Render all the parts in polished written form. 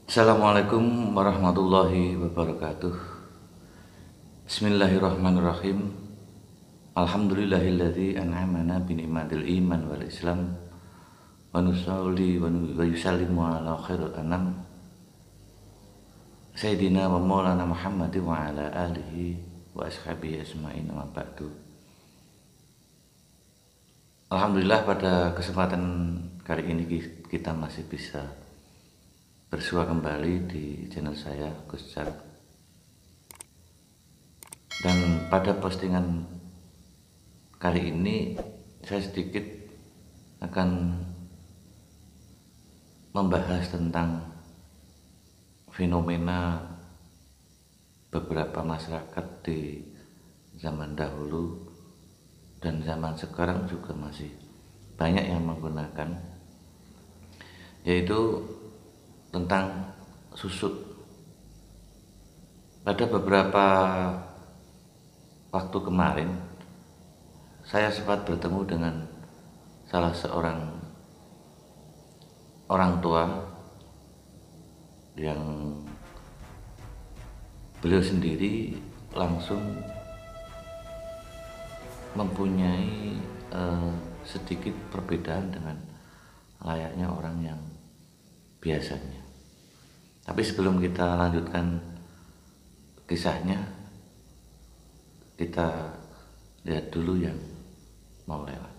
Assalamualaikum warahmatullahi wabarakatuh. Bismillahirrahmanirrahim. Alhamdulillahilladzi an'amana bi ni'matil iman wal islam wa nusalli wa yusallimu ala khairil anam Sayyidina wa maulana Muhammadin wa ala alihi wa ashabihi asma'in wa ba'du. Alhamdulillah, pada kesempatan kali ini kita masih bisa bersua kembali di channel saya, Gus Jar. Dan pada postingan kali ini saya sedikit akan membahas tentang fenomena beberapa masyarakat di zaman dahulu dan zaman sekarang juga masih banyak yang menggunakan, yaitu tentang susuk. Pada beberapa waktu kemarin saya sempat bertemu dengan salah seorang orang tua yang beliau sendiri langsung mempunyai sedikit perbedaan dengan layaknya orang yang biasanya. Tapi sebelum kita lanjutkan kisahnya, kita lihat dulu yang mau lewat.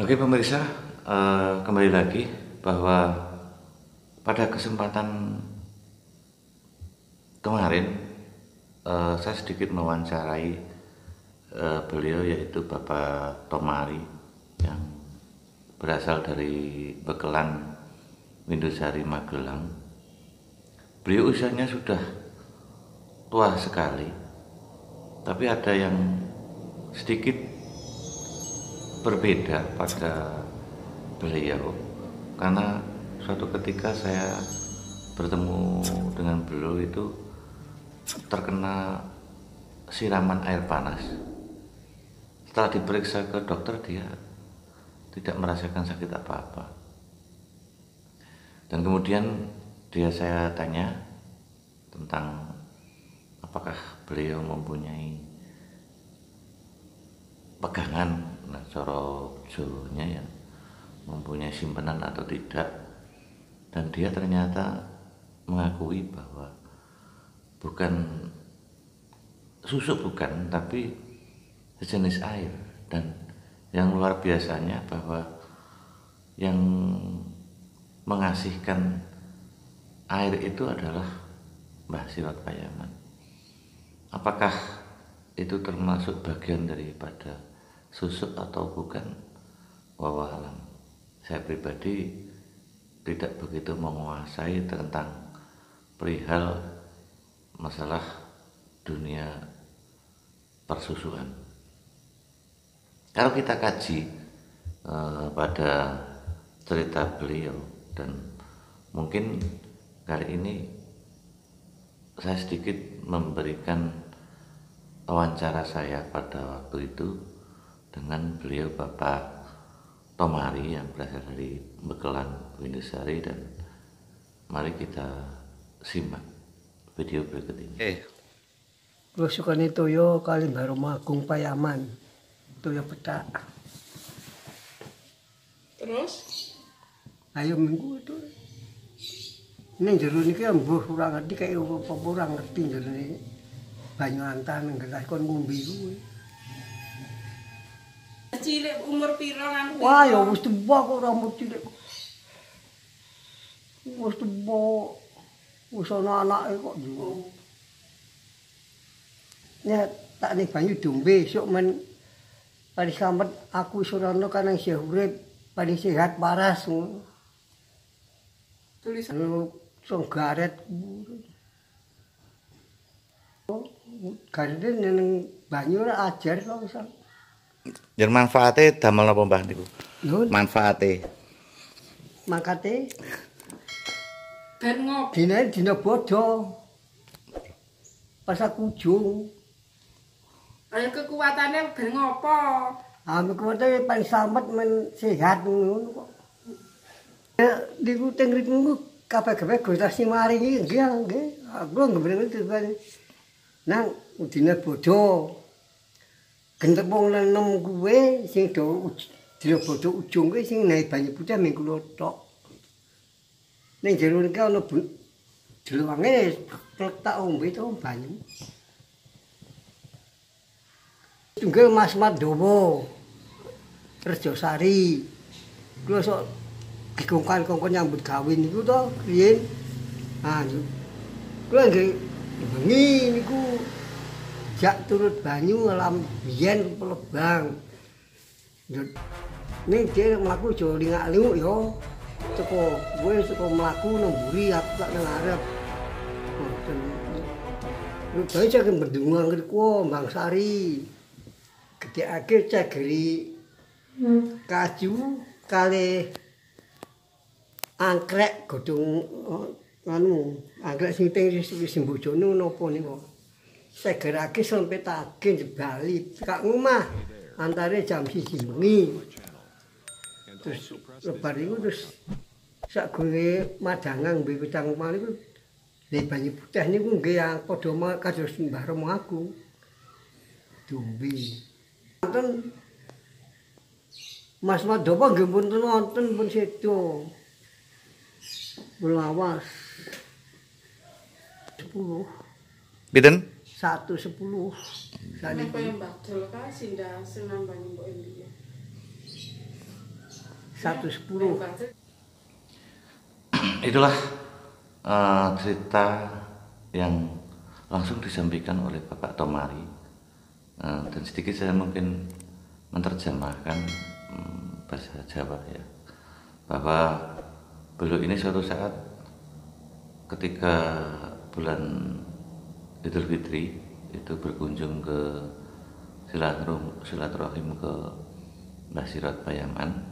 Oke pemirsa, kembali lagi bahwa pada kesempatan kemarin saya sedikit mewawancarai beliau, yaitu Bapak Tomari yang berasal dari Bekelan, Windusari, Magelang. Beliau usianya sudah tua sekali, tapi ada yang sedikit berbeda pada beliau, karena suatu ketika saya bertemu dengan beliau itu terkena siraman air panas. Setelah diperiksa ke dokter, dia tidak merasakan sakit apa-apa. Dan kemudian saya tanya tentang apakah beliau mempunyai pegangan, nah cara Jawanya ya, mempunyai simpanan atau tidak. Dan dia ternyata mengakui bahwa bukan susuk, bukan, tapi sejenis air. Dan yang luar biasanya bahwa yang mengasihkan air itu adalah Mbah Siwat Payaman. Apakah itu termasuk bagian daripada susuk atau bukan? Wallahu alam. Saya pribadi tidak begitu menguasai tentang perihal masalah dunia persusuan. Kalau kita kaji pada cerita beliau, dan mungkin kali ini saya sedikit memberikan wawancara saya pada waktu itu dengan beliau Bapak Tomari yang berasal dari Bekelan, Windusari. Dan mari kita simak video berikut ini. Rusukane toya kali Baromagung Payaman, toya petak. Terus? Ayo minggu itu. Ini jero niki mbuh ora ngerti kaya apa ora ngerti jero niki. Banyu antan gelas kon ngombe kuwi. Cilik umur pira kan? Wah ya wis tuwa kok ora mung cilik. Wis tuwa. Wis ana anake kok yo. Ya tak ning banyu diombe esuk men pari samet aku wis ora ana kan isih urip, pari sehat waras ngono. Tulisan Song garet. Garet ning banyu ora ajar kok iso. Yen manfaate damel napa Mbah niku? Nun, manfaatnya? mangkate Ben ngopi. dina bodo. Pas aku ujung. Ayo kekuatannya ben ngopo? Kekuatan paling selamat men sehat ngono kok. Niku teng riku kabeh-kabeh gotasi mari iki nggih. Aku nggih ben nang dina bodo. Gentepung nenem kuwe sing do dina bodo ujung kuwi sing naik banyu putih minggu tok. Ning jero niki ana deluwange tak ombe to banyu. Tunggal Mas Madowo. Rejosari. Kulo sok dikongkon-kongkon nyambut gawe niku to riyen. Kulo nggih bengi niku jak turut banyu alam biyen pelebang. Ning dia mlaku aja lingak-linguk yo. Teko mlaku nemburi aku tak nang arep. Rupane cek bendungan ngriku Mbang Sari. Gedhekake cegeri kaju kali angkrek godhong angkrek sing teng Simbojone napa niku. Segerake sempetake jebali kak ngomah antare jam 1 bengi. Terus lebar iku terus sak gone madangan mbe wedang omah niku le banyu putih niku nggih padha kados Mbah Romo aku. Dumbi. Wonten Mas Madowo nggih punten wonten pun sedo. Belawas 10. Pinten? 110. Napa yang badol ka sindah sing nambani mbok endi. 110. Itulah cerita yang langsung disampaikan oleh Bapak Tomari. Dan sedikit saya mungkin menerjemahkan bahasa Jawa ya, bahwa beliau ini suatu saat ketika bulan Idul Fitri itu berkunjung ke silaturahim ke Mbah Sirot Payaman,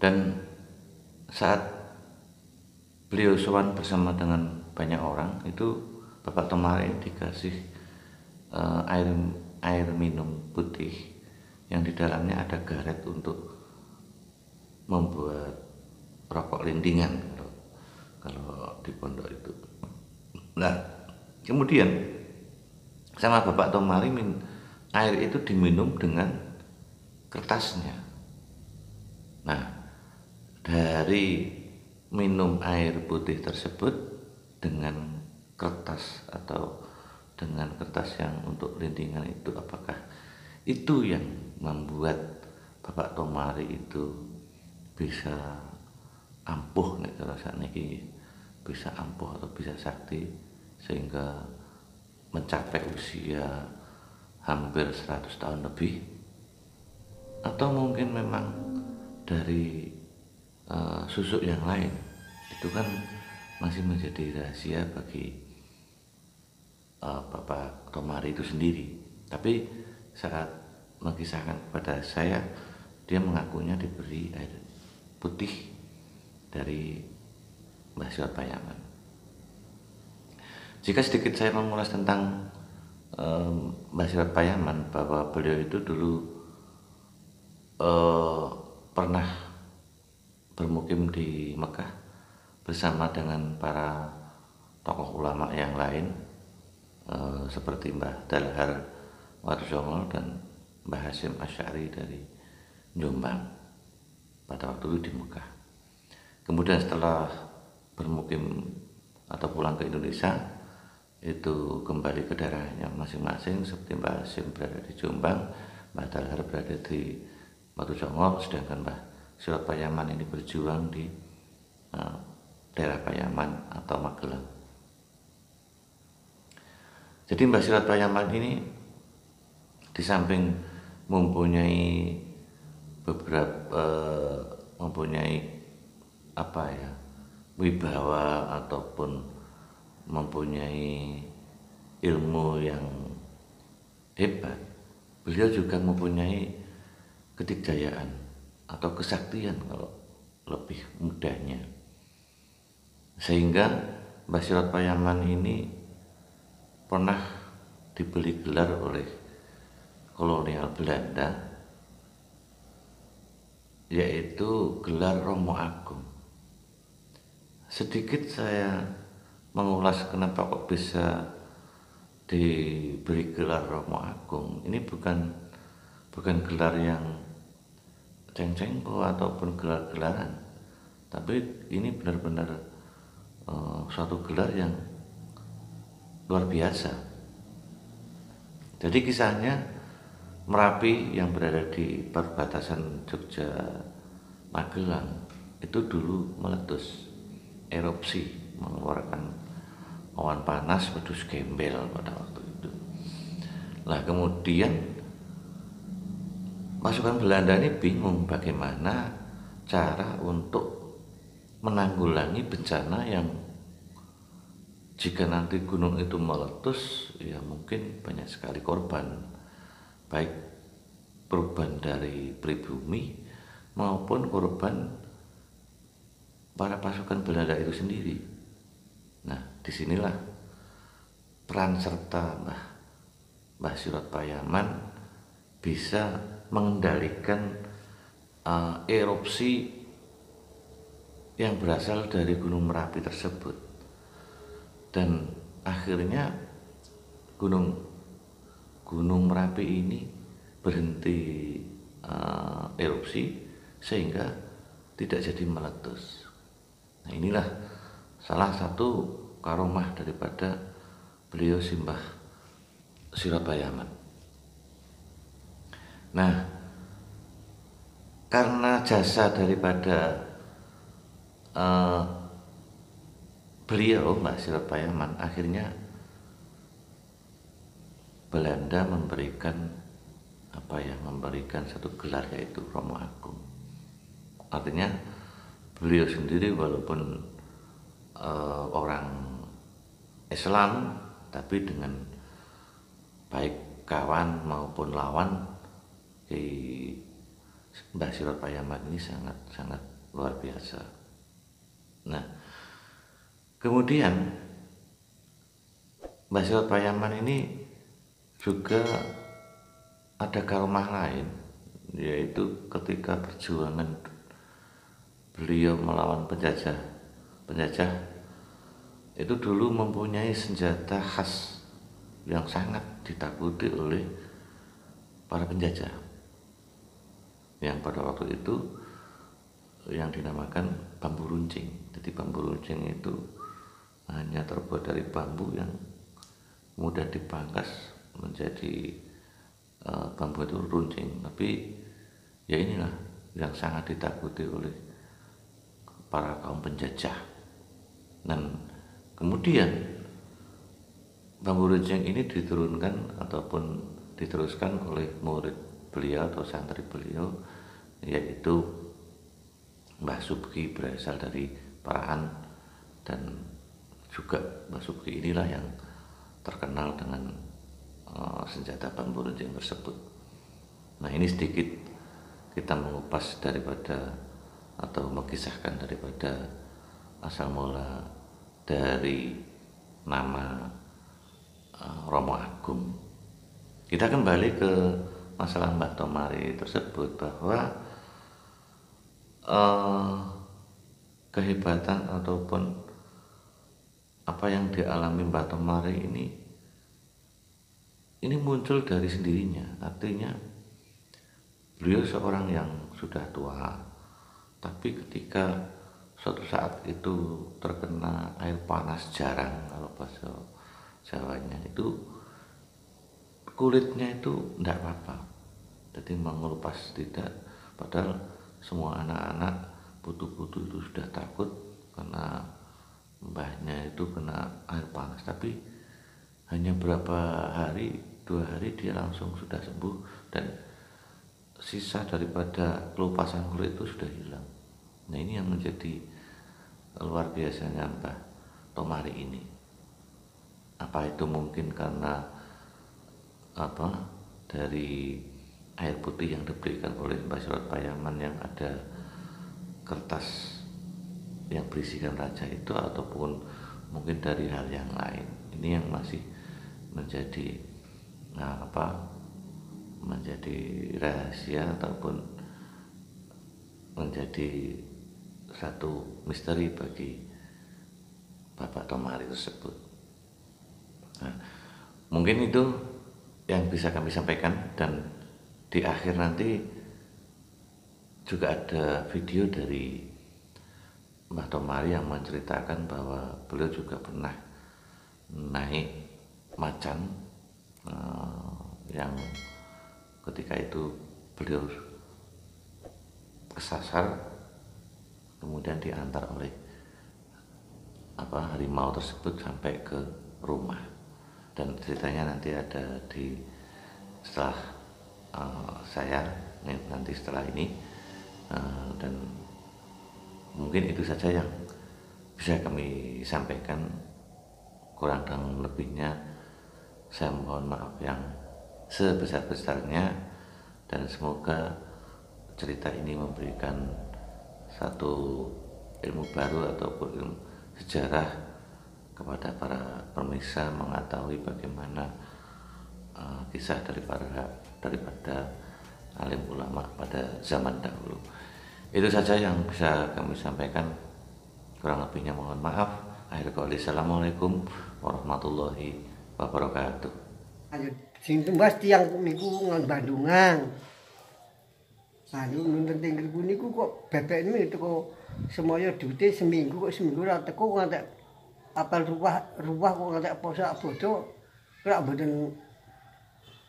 dan saat beliau sowan bersama dengan banyak orang itu Bapak Tomari dikasih air minum putih yang di dalamnya ada garet untuk membuat rokok lindingan kalau di pondok itu. Nah, kemudian sama Bapak Tomari air itu diminum dengan kertasnya. Nah, dari minum air putih tersebut dengan kertas atau dengan kertas yang untuk lindingan itu, apakah itu yang membuat Bapak Tomari itu bisa ampuh nek cara sakniki, bisa ampuh atau bisa sakti sehingga mencapai usia hampir 100 tahun lebih, atau mungkin memang dari susuk yang lain, itu kan masih menjadi rahasia bagi Bapak Tomari itu sendiri. Tapi saat mengisahkan kepada saya, dia mengakunya diberi air putih dari Mbah Sirot Payaman. Jika sedikit saya mengulas tentang Mbah Sirot Payaman, bahwa beliau itu dulu pernah bermukim di Mekah bersama dengan para tokoh ulama yang lain, seperti Mbah Dalhar Warsongo dan Mbah Hasyim Asy'ari dari Jombang pada waktu itu di Mekah. Kemudian setelah bermukim atau pulang ke Indonesia, itu kembali ke daerahnya masing-masing, seperti Mbah Hasyim berada di Jombang, Mbah Dalhar berada di Warsongo, sedangkan Mbah Sirot Payaman ini berjuang di daerah Payaman atau Magelang. Jadi Mbah Sirot Payaman ini di samping mempunyai beberapa wibawa ataupun mempunyai ilmu yang hebat, beliau juga mempunyai kedikdayaan atau kesaktian kalau lebih mudahnya. Sehingga Mbah Sirot Payaman ini pernah diberi gelar oleh kolonial Belanda, yaitu gelar Romo Agung. Sedikit saya mengulas kenapa kok bisa diberi gelar Romo Agung. Ini bukan gelar yang ceng-cengko ataupun gelar-gelaran, tapi ini benar-benar suatu gelar yang luar biasa. Jadi kisahnya, Merapi yang berada di perbatasan Jogja Magelang itu dulu meletus, erupsi, mengeluarkan awan panas pedus gembel pada waktu itu. Nah kemudian pasukan Belanda ini bingung bagaimana cara untuk menanggulangi bencana yang jika nanti gunung itu meletus, ya mungkin banyak sekali korban, baik korban dari pribumi maupun korban para pasukan Belanda itu sendiri. Nah, disinilah peran serta Mbah Sirot Payaman bisa mengendalikan erupsi yang berasal dari Gunung Merapi tersebut, dan akhirnya Gunung Merapi ini berhenti erupsi sehingga tidak jadi meletus. Nah inilah salah satu karomah daripada beliau Mbah Sirot Payaman. Nah karena jasa daripada beliau Mbah Sirot Payaman, akhirnya Belanda memberikan satu gelar, yaitu Romo Agung. Artinya beliau sendiri walaupun orang Islam, tapi dengan baik kawan maupun lawan, Mbah Sirot Payaman ini sangat luar biasa. Nah kemudian Mbah Sirot Payaman ini juga ada karomah lain, yaitu ketika perjuangan beliau melawan penjajah itu dulu mempunyai senjata khas yang sangat ditakuti oleh para penjajah, yang pada waktu itu yang dinamakan bambu runcing. Jadi bambu runcing itu hanya terbuat dari bambu yang mudah dipangkas menjadi bambu itu runcing, tapi ya inilah yang sangat ditakuti oleh para kaum penjajah. Dan kemudian bambu runcing ini diturunkan ataupun diteruskan oleh murid beliau atau santri beliau, yaitu Mbah Subki, berasal dari Parahan, dan juga Mbah Subki inilah yang terkenal dengan senjata bambu runcing tersebut. Nah ini sedikit kita mengupas daripada atau mengisahkan daripada asal mula dari nama Romo Agung. Kita kembali ke masalah Mbah Tomari tersebut, bahwa kehebatan ataupun apa yang dialami Mbah Tomari ini muncul dari sendirinya. Artinya beliau seorang yang sudah tua, tapi ketika suatu saat itu terkena air panas jarang, kalau bahasa Jawanya itu kulitnya itu tidak apa-apa, jadi mengelupas tidak. Padahal semua anak-anak putu-putu itu sudah takut karena mbahnya itu kena air panas, tapi hanya berapa hari, 2 hari dia langsung sudah sembuh, dan sisa daripada kelupasan kulit itu sudah hilang. Nah ini yang menjadi luar biasanya Mbah Tomari ini. Apa itu mungkin karena dari air putih yang diberikan oleh Mbah Surat Payaman yang ada kertas yang berisikan raja itu, ataupun mungkin dari hal yang lain. Ini yang masih menjadi menjadi rahasia ataupun menjadi satu misteri bagi Bapak Tomari tersebut. Nah, mungkin itu yang bisa kami sampaikan, dan di akhir nanti juga ada video dari Mbah Tomari yang menceritakan bahwa beliau juga pernah naik macan yang ketika itu beliau kesasar, kemudian diantar oleh harimau tersebut sampai ke rumah. Dan ceritanya nanti ada di setelah nanti setelah ini, dan mungkin itu saja yang bisa kami sampaikan. Kurang dan lebihnya saya mohon maaf yang sebesar-besarnya, dan semoga cerita ini memberikan satu ilmu baru ataupun ilmu sejarah kepada para pemirsa, mengetahui bagaimana kisah daripada alim ulama pada zaman dahulu. Itu saja yang bisa kami sampaikan, kurang lebihnya mohon maaf. Akhir kali, assalamualaikum warahmatullahi wabarakatuh. Sing tumbas tiyang niku nang Bandungan. Nonton tinggal niku kok bebek ini teko semoyo dute seminggu ora teko ngantek apal ruwah kok ngantek posak bodo ora mboten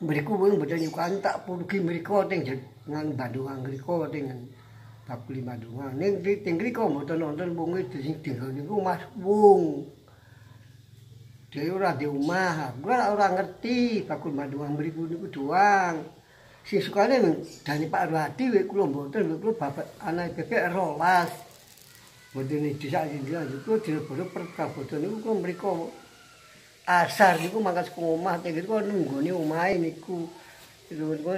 mriku mboten nyukan tak pulugi mriku teng nang Bandungan mriku teng Bakuli Bandungan. Ning teng mriku mboten nonton wong sing tinggal niku Mas Wung. Dia ora di omah, gua ora ngerti Bakul Bandungan mriku niku doang. Sing sukane dani Pak Ruhadi wek kula mboten, kula bapak anake bebek 12. Mboten desa iki niku dileboro perkabotan niku kula mriku asar niku mangkat saka omah teng niku nunggone omahe niku. Niku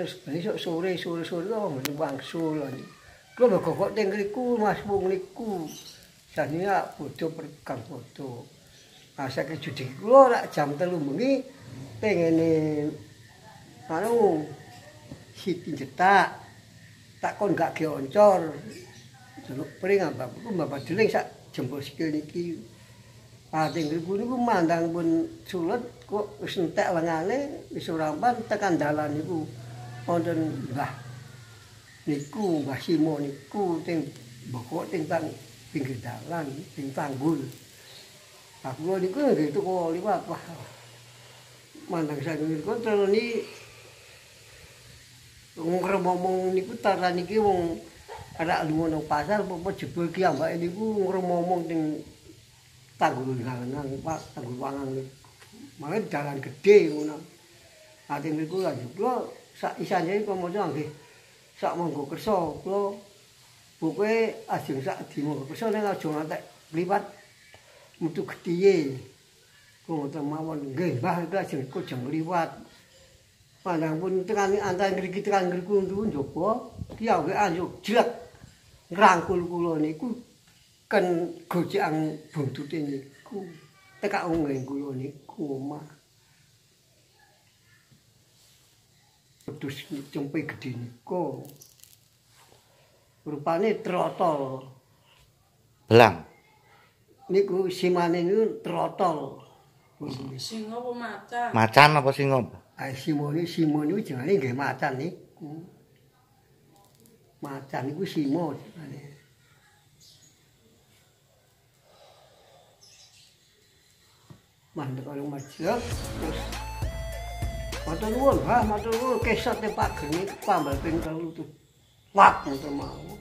sore kok mboten wangsul. Kula kok teng niku Mas Wong niku. Jane bodho perkang bodho. Asake judi kula rak jam 3 bengi pengene Siti jetak tak kon gak geoncor jeluk pring Bapak Deling sak jempol sikil niki. Teng niku mandang pun sulet kok wis entek lengane wis rampan tekan dalan niku wonten Mbah niku Mbah Simo niku teng bokok teng pinggir dalan teng tanggul. Aku niku nggih teko liwat wah. Mandang sak niku terus ngomong niku tara niki wong arek lunga nang pasar apa jebul ki ambake niku ngomong teng tanggul nang Pak tanggul wangang niku. Mangke dalan gedhe ngono. Ate niku lha kula sak isane pamoco nggih sak monggo kersa kula buke ajeng sak di monggo kersa ning aja ngantek liwat metu gedhiye. Kula mawon nggih Mbah iki ajeng kujeng liwat. Pandang pun tekan antara ngriki tekan ngriku njaba ki awake ayo jlek ngrangkul kula niku ken gojekan buntute niku tekak ngene kula niku omah terus cempe gedhe niku rupane trotol Belang niku simane niku trotol. Singa apa macan? Macan apa singa? Simo niku jenenge nggih macan niku. Macan niku simo jenenge. Mandek karo majek terus matur nuwun, matur nuwun kesate Pak Geni pambal ping 3 tuh. Wap ngoten mau.